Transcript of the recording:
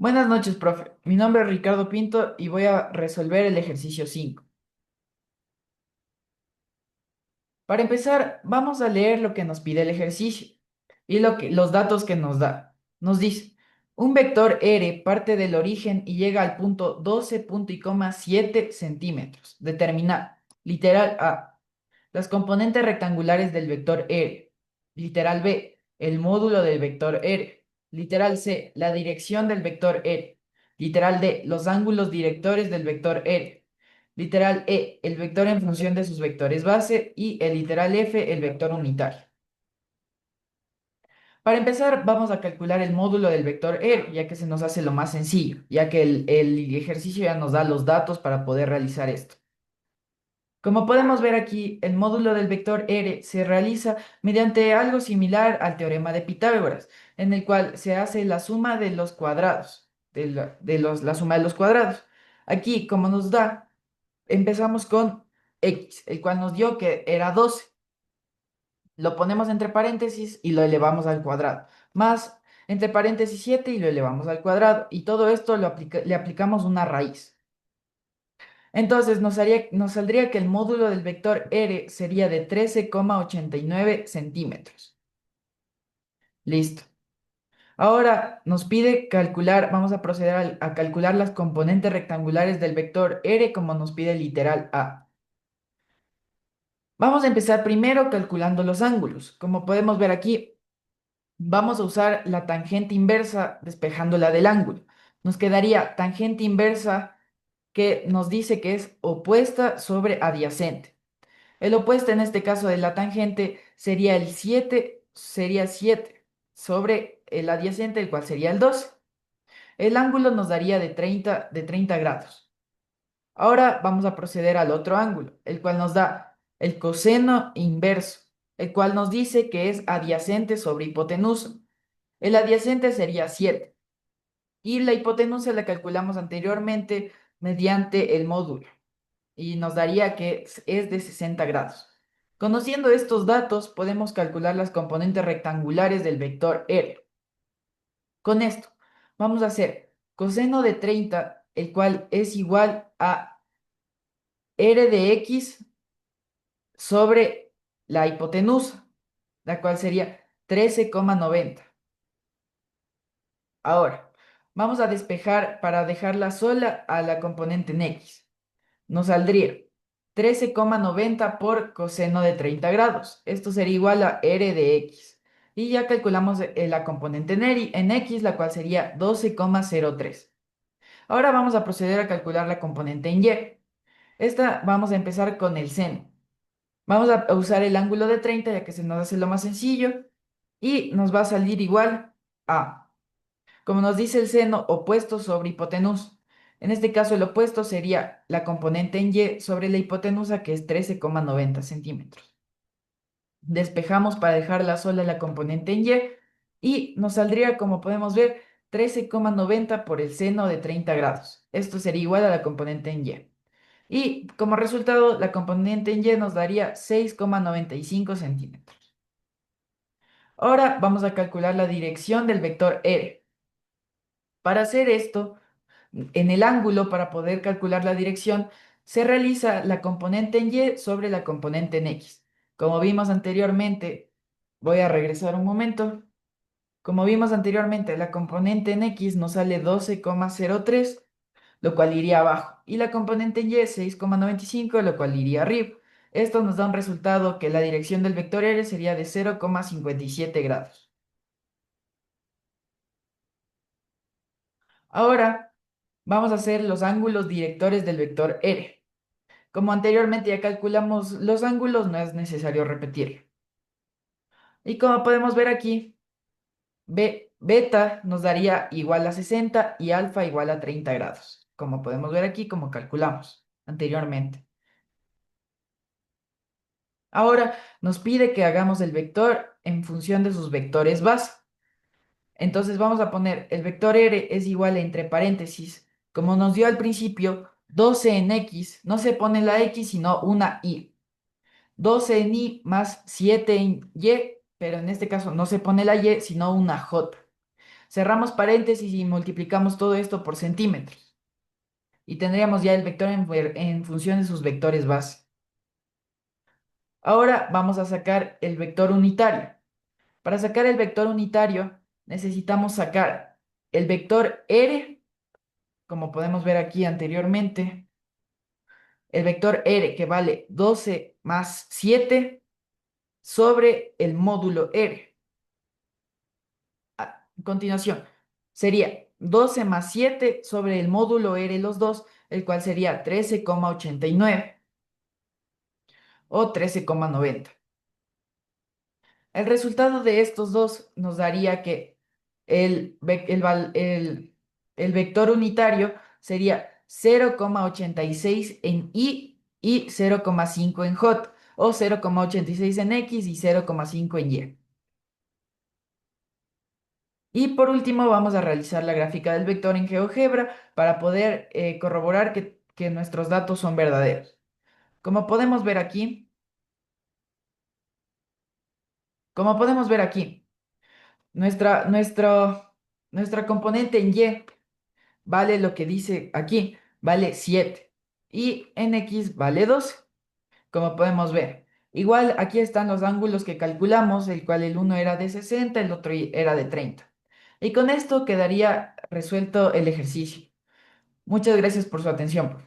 Buenas noches, profe. Mi nombre es Ricardo Pinto y voy a resolver el ejercicio 5. Para empezar, vamos a leer lo que nos pide el ejercicio y los datos que nos da. Nos dice, un vector R parte del origen y llega al punto 12,7 centímetros. Determinar. Literal A. Las componentes rectangulares del vector R. Literal B. El módulo del vector R. Literal C. La dirección del vector R. Literal D. Los ángulos directores del vector R. Literal E, el vector en función de sus vectores base y el literal F, el vector unitario. Para empezar, vamos a calcular el módulo del vector R, ya que se nos hace lo más sencillo, ya que el ejercicio ya nos da los datos para poder realizar esto. Como podemos ver aquí, el módulo del vector R se realiza mediante algo similar al teorema de Pitágoras, en el cual se hace la suma de los cuadrados, la suma de los cuadrados. Aquí, como nos da, empezamos con x, el cual nos dio que era 12. Lo ponemos entre paréntesis y lo elevamos al cuadrado. Más entre paréntesis 7 y lo elevamos al cuadrado. Y todo esto le aplicamos una raíz. Entonces nos saldría que el módulo del vector R sería de 13,89 centímetros. Listo. Ahora nos pide calcular, vamos a proceder a calcular las componentes rectangulares del vector R como nos pide el literal A. Vamos a empezar primero calculando los ángulos. Como podemos ver aquí, vamos a usar la tangente inversa despejándola del ángulo. Nos quedaría tangente inversa que nos dice que es opuesta sobre adyacente. El opuesto en este caso de la tangente sería el 7, sería 7 sobre el adyacente, el cual sería el 12. El ángulo nos daría de 30 grados. Ahora vamos a proceder al otro ángulo, el cual nos da el coseno inverso, el cual nos dice que es adyacente sobre hipotenusa. El adyacente sería 7 y la hipotenusa la calculamos anteriormente mediante el módulo y nos daría que es de 60 grados. Conociendo estos datos, podemos calcular las componentes rectangulares del vector R. Con esto, vamos a hacer coseno de 30, el cual es igual a R de X sobre la hipotenusa, la cual sería 13,90. Ahora, vamos a despejar para dejarla sola a la componente en X. Nos saldría 13,90 por coseno de 30 grados. Esto sería igual a R de X. Y ya calculamos la componente en X, la cual sería 12,03. Ahora vamos a proceder a calcular la componente en Y. Esta vamos a empezar con el seno. Vamos a usar el ángulo de 30 ya que se nos hace lo más sencillo. Y nos va a salir igual a, como nos dice el seno, opuesto sobre hipotenusa. En este caso, el opuesto sería la componente en Y sobre la hipotenusa, que es 13,90 centímetros. Despejamos para dejarla sola la componente en Y nos saldría, como podemos ver, 13,90 por el seno de 30 grados. Esto sería igual a la componente en Y. Y como resultado, la componente en Y nos daría 6,95 centímetros. Ahora vamos a calcular la dirección del vector R. Para hacer esto, en el ángulo, para poder calcular la dirección, se realiza la componente en Y sobre la componente en X. Como vimos anteriormente, voy a regresar un momento. Como vimos anteriormente, la componente en X nos sale 12,03, lo cual iría abajo. Y la componente en Y 6,95, lo cual iría arriba. Esto nos da un resultado que la dirección del vector R sería de 0,57 grados. Ahora vamos a hacer los ángulos directores del vector R. Como anteriormente ya calculamos los ángulos, no es necesario repetirlo. Y como podemos ver aquí, beta nos daría igual a 60 y alfa igual a 30 grados. Como podemos ver aquí, como calculamos anteriormente. Ahora nos pide que hagamos el vector en función de sus vectores base. Entonces vamos a poner el vector R es igual a, entre paréntesis, como nos dio al principio, 12 en X, no se pone la X sino una Y. 12 en Y más 7 en Y, pero en este caso no se pone la Y, sino una J. Cerramos paréntesis y multiplicamos todo esto por centímetros. Y tendríamos ya el vector en función de sus vectores base. Ahora vamos a sacar el vector unitario. Para sacar el vector unitario necesitamos sacar el vector R, como podemos ver aquí anteriormente, el vector R que vale 12 más 7 sobre el módulo R. A continuación, sería 12 más 7 sobre el módulo R los dos, el cual sería 13,89 o 13,90. El resultado de estos dos nos daría que el vector unitario sería 0,86 en y 0,5 en J, o 0,86 en X y 0,5 en Y. Y por último vamos a realizar la gráfica del vector en GeoGebra para poder corroborar que nuestros datos son verdaderos. Como podemos ver aquí, como podemos ver aquí, nuestra, nuestro, nuestra componente en Y vale lo que dice aquí, vale 7 y en X vale 12, como podemos ver. Igual aquí están los ángulos que calculamos, el cual el uno era de 60, el otro era de 30. Y con esto quedaría resuelto el ejercicio. Muchas gracias por su atención.